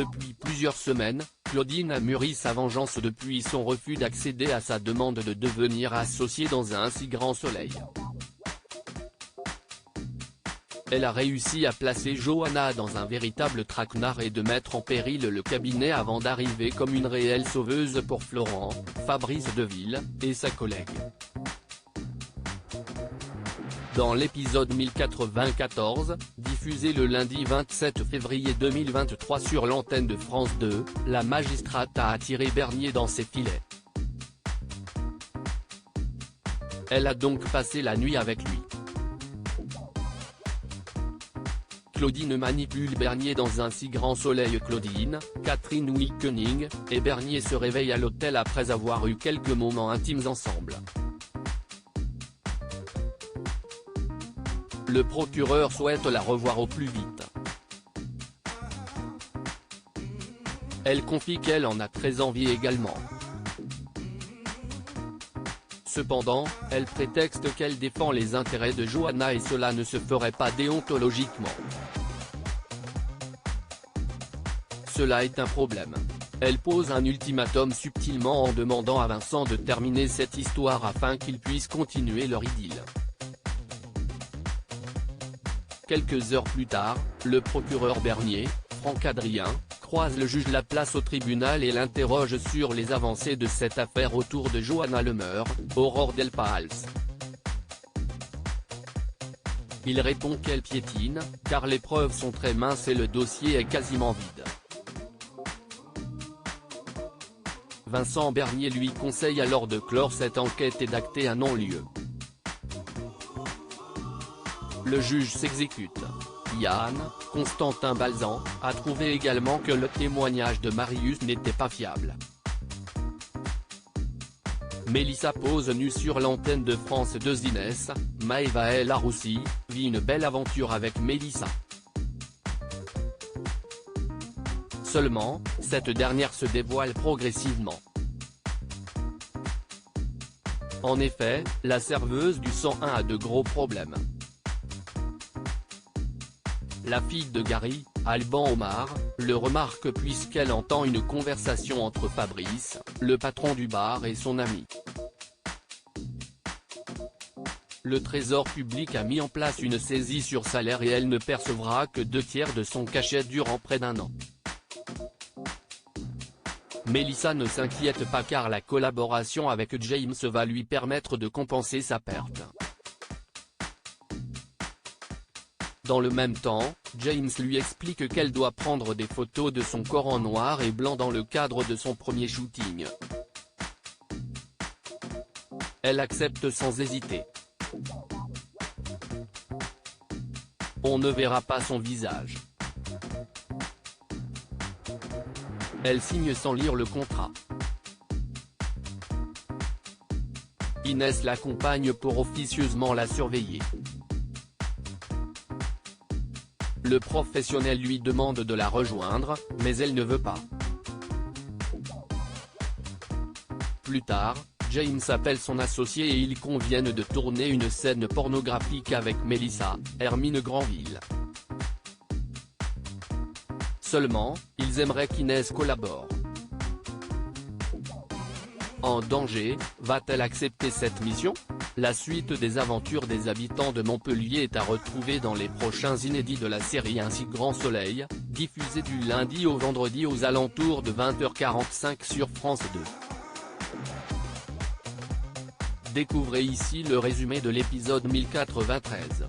Depuis plusieurs semaines, Claudine a mûri sa vengeance depuis son refus d'accéder à sa demande de devenir associée dans un si grand soleil. Elle a réussi à placer Johanna dans un véritable traquenard et de mettre en péril le cabinet avant d'arriver comme une réelle sauveuse pour Florent, Fabrice Deville, et sa collègue. Dans l'épisode 1094, diffusé le lundi 27 février 2023 sur l'antenne de France 2, la magistrate a attiré Bernier dans ses filets. Elle a donc passé la nuit avec lui. Claudine manipule Bernier dans un si grand soleil. Claudine, Catherine Wickening, et Bernier se réveillent à l'hôtel après avoir eu quelques moments intimes ensemble. Le procureur souhaite la revoir au plus vite. Elle confie qu'elle en a très envie également. Cependant, elle prétexte qu'elle défend les intérêts de Johanna et cela ne se ferait pas déontologiquement. Cela est un problème. Elle pose un ultimatum subtilement en demandant à Vincent de terminer cette histoire afin qu'ils puissent continuer leur idylle. Quelques heures plus tard, le procureur Bernier, Franck Adrien, croise le juge Laplace au tribunal et l'interroge sur les avancées de cette affaire autour de Johanna Lemeur, Aurore Delpahals. Il répond qu'elle piétine, car les preuves sont très minces et le dossier est quasiment vide. Vincent Bernier lui conseille alors de clore cette enquête et d'acter un non-lieu. Le juge s'exécute. Yann, Constantin Balzan, a trouvé également que le témoignage de Marius n'était pas fiable. Mélissa pose nue sur l'antenne de France 2. Inès, Maëva El Aroussi, vit une belle aventure avec Mélissa. Seulement, cette dernière se dévoile progressivement. En effet, la serveuse du 101 a de gros problèmes. La fille de Gary, Alban Omar, le remarque puisqu'elle entend une conversation entre Fabrice, le patron du bar et son ami. Le trésor public a mis en place une saisie sur salaire et elle ne percevra que 2/3 de son cachet durant près d'un an. Mélissa ne s'inquiète pas car la collaboration avec James va lui permettre de compenser sa perte. Dans le même temps, James lui explique qu'elle doit prendre des photos de son corps en noir et blanc dans le cadre de son premier shooting. Elle accepte sans hésiter. On ne verra pas son visage. Elle signe sans lire le contrat. Inès l'accompagne pour officieusement la surveiller. Le professionnel lui demande de la rejoindre, mais elle ne veut pas. Plus tard, James appelle son associé et ils conviennent de tourner une scène pornographique avec Mélissa, Hermine Granville. Seulement, ils aimeraient qu'Inès collabore. En danger, va-t-elle accepter cette mission? La suite des aventures des habitants de Montpellier est à retrouver dans les prochains inédits de la série Un si grand soleil, diffusé du lundi au vendredi aux alentours de 20h45 sur France 2. Découvrez ici le résumé de l'épisode 1093.